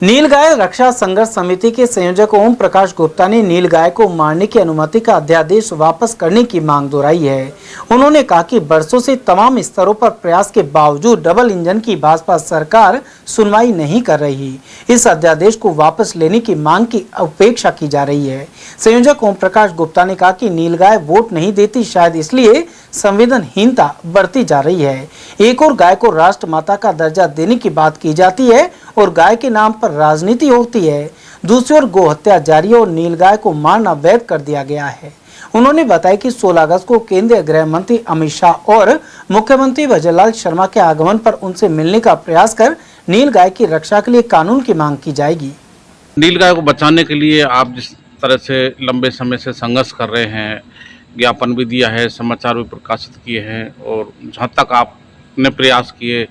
नीलगाय रक्षा संघर्ष समिति के संयोजक ओम प्रकाश गुप्ता ने नीलगाय को मारने की अनुमति का अध्यादेश वापस करने की मांग दोहराई है। उन्होंने कहा कि बरसों से तमाम स्तरों पर प्रयास के बावजूद डबल इंजन की भाजपा सरकार सुनवाई नहीं कर रही। इस अध्यादेश को वापस लेने की मांग की उपेक्षा की जा रही है। संयोजक ओम प्रकाश गुप्ता ने कहा कि नीलगाय वोट नहीं देती, शायद इसलिए संवेदनहीनता बढ़ती जा रही है। एक और गाय को राष्ट्र माता का दर्जा देने की बात की जाती है और गाय के नाम पर राजनीति होती है। दूसरी ओर गौ हत्या जारी है और नीलगाय को मारना वैध कर दिया गया है। उन्होंने बताया कि 16 अगस्त को केंद्रीय गृह मंत्री अमित शाह और मुख्यमंत्री भजनलाल शर्मा के आगमन पर उनसे मिलने का प्रयास कर नीलगाय की रक्षा के लिए कानून की मांग की जाएगी। नीलगाय को बचाने के लिए आप जिस तरह से लंबे समय से संघर्ष कर रहे हैं, ज्ञापन भी दिया है, समाचार भी प्रकाशित किए हैं और जहाँ तक आपने प्रयास किए,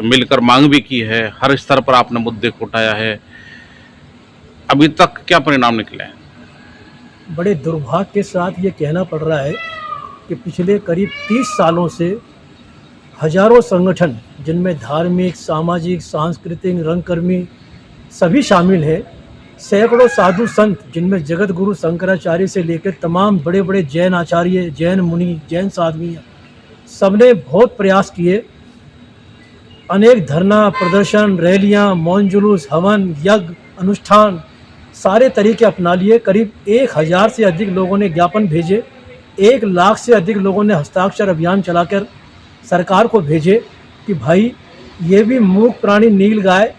मिलकर मांग भी की है, हर स्तर पर आपने मुद्दे को उठाया है, अभी तक क्या परिणाम निकले हैं? बड़े दुर्भाग्य के साथ ये कहना पड़ रहा है कि पिछले करीब 30 सालों से हजारों संगठन, जिनमें धार्मिक, सामाजिक, सांस्कृतिक, रंगकर्मी सभी शामिल हैं, सैकड़ों साधु संत, जिनमें जगत गुरु शंकराचार्य से लेकर तमाम बड़े बड़े जैन आचार्य, जैन मुनि, जैन साध्वी, सबने बहुत प्रयास किए। अनेक धरना, प्रदर्शन, रैलियां, मौन जुलूस, हवन, यज्ञ, अनुष्ठान सारे तरीके अपना लिए। करीब 1000 से अधिक लोगों ने ज्ञापन भेजे, 1 लाख से अधिक लोगों ने हस्ताक्षर अभियान चलाकर सरकार को भेजे कि भाई ये भी मूक प्राणी नीलगाय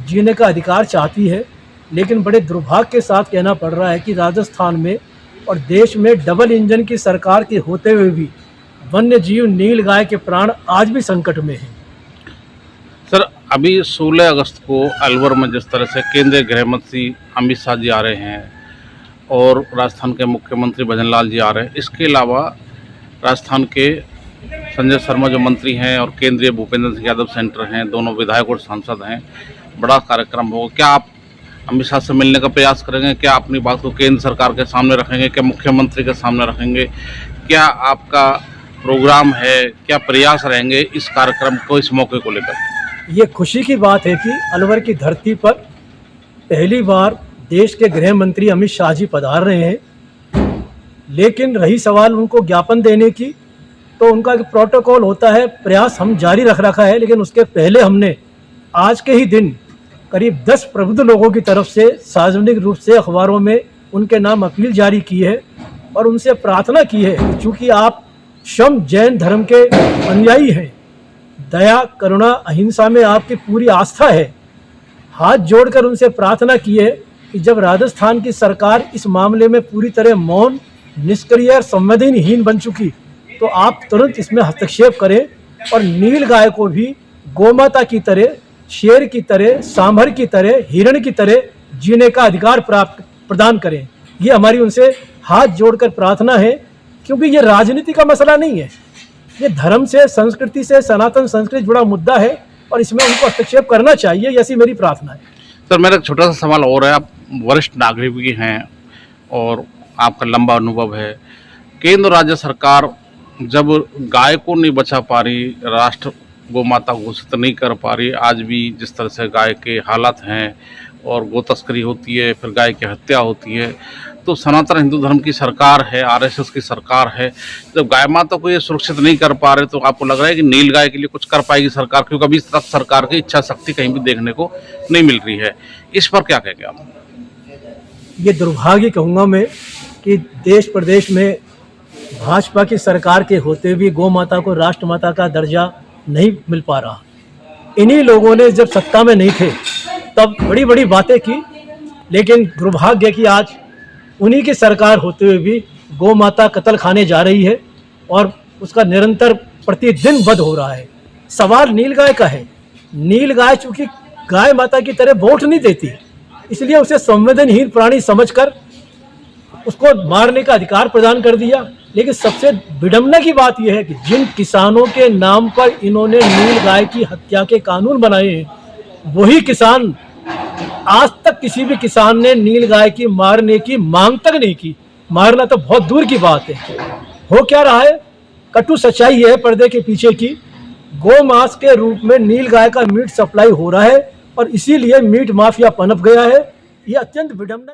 जीने का अधिकार चाहती है। लेकिन बड़े दुर्भाग्य के साथ कहना पड़ रहा है कि राजस्थान में और देश में डबल इंजन की सरकार के होते हुए भी वन्य जीव नीलगाय के प्राण आज भी संकट में हैं। सर, अभी 16 अगस्त को अलवर में जिस तरह से केंद्रीय गृह मंत्री अमित शाह जी आ रहे हैं और राजस्थान के मुख्यमंत्री भजनलाल जी आ रहे हैं, इसके अलावा राजस्थान के संजय शर्मा जो मंत्री हैं और केंद्रीय भूपेंद्र सिंह यादव सेंटर हैं, दोनों विधायक और सांसद हैं, बड़ा कार्यक्रम होगा। क्या आप अमित शाह से मिलने का प्रयास करेंगे? क्या अपनी बात को केंद्र सरकार के सामने रखेंगे? क्या मुख्यमंत्री के सामने रखेंगे? क्या आपका प्रोग्राम है? क्या प्रयास रहेंगे इस कार्यक्रम को, इस मौके को लेकर? ये खुशी की बात है कि अलवर की धरती पर पहली बार देश के गृह मंत्री अमित शाह जी पधार रहे हैं। लेकिन रही सवाल उनको ज्ञापन देने की, तो उनका एक प्रोटोकॉल होता है, प्रयास हम जारी रखा है। लेकिन उसके पहले हमने आज के ही दिन करीब 10 प्रबुद्ध लोगों की तरफ से सार्वजनिक रूप से अखबारों में उनके नाम अपील जारी की है और उनसे प्रार्थना की है कि चूँकि आप शम जैन धर्म के अनुयायी हैं, दया, करुणा, अहिंसा में आपकी पूरी आस्था है, हाथ जोड़कर उनसे प्रार्थना की है कि जब राजस्थान की सरकार इस मामले में पूरी तरह मौन, निष्क्रिय और संवेदनहीन बन चुकी, तो आप तुरंत इसमें हस्तक्षेप करें और नीलगाय को भी गोमाता की तरह, शेर की तरह, सांभर की तरह, हिरण की तरह जीने का अधिकार प्रदान करें। ये हमारी उनसे हाथ जोड़कर प्रार्थना है, क्योंकि ये राजनीति का मसला नहीं है, ये धर्म से, संस्कृति से, सनातन संस्कृति जुड़ा मुद्दा है और इसमें उनको हस्तक्षेप करना चाहिए, ऐसी मेरी प्रार्थना है। सर, मेरा एक छोटा सा सवाल और है। आप वरिष्ठ नागरिक भी हैं और आपका लंबा अनुभव है। केंद्र और राज्य सरकार जब गाय को नहीं बचा पा रही, राष्ट्र गौ माता घोषित नहीं कर पा रही, आज भी जिस तरह से गाय के हालात हैं और गो तस्करी होती है, फिर गाय की हत्या होती है, तो सनातन हिंदू धर्म की सरकार है, आरएसएस की सरकार है, जब गाय माता को ये सुरक्षित नहीं कर पा रहे, तो आपको लग रहा है कि नीलगाय के लिए कुछ कर पाएगी सरकार? क्योंकि अभी तक सरकार की इच्छा शक्ति कहीं भी देखने को नहीं मिल रही है। इस पर क्या कहेंगे आप? ये दुर्भाग्य कहूँगा मैं कि देश प्रदेश में भाजपा की सरकार के होते हुए गौ माता को राष्ट्र माता का दर्जा नहीं मिल पा रहा। इन्हीं लोगों ने जब सत्ता में नहीं थे तब बड़ी बड़ी बातें की, लेकिन दुर्भाग्य कि आज उन्हीं की सरकार होते हुए भी गौ माता कत्ल खाने जा रही है और उसका निरंतर प्रतिदिन वध हो रहा है। सवाल नीलगाय का है। नीलगाय चूंकि गाय माता की तरह वोट नहीं देती, इसलिए उसे संवेदनहीन प्राणी समझकर उसको मारने का अधिकार प्रदान कर दिया। लेकिन सबसे विडंबना की बात यह है कि जिन किसानों के नाम पर इन्होंने नीलगाय की हत्या के कानून बनाए हैं, वही किसान, आज तक किसी भी किसान ने नीलगाय की मारने की मांग तक नहीं की। मारना तो बहुत दूर की बात है। हो क्या रहा है? कटु सच्चाई है पर्दे के पीछे की। गौ मांस के रूप में नीलगाय का मीट सप्लाई हो रहा है और इसीलिए मीट माफिया पनप गया है। ये अत्यंत विडंबना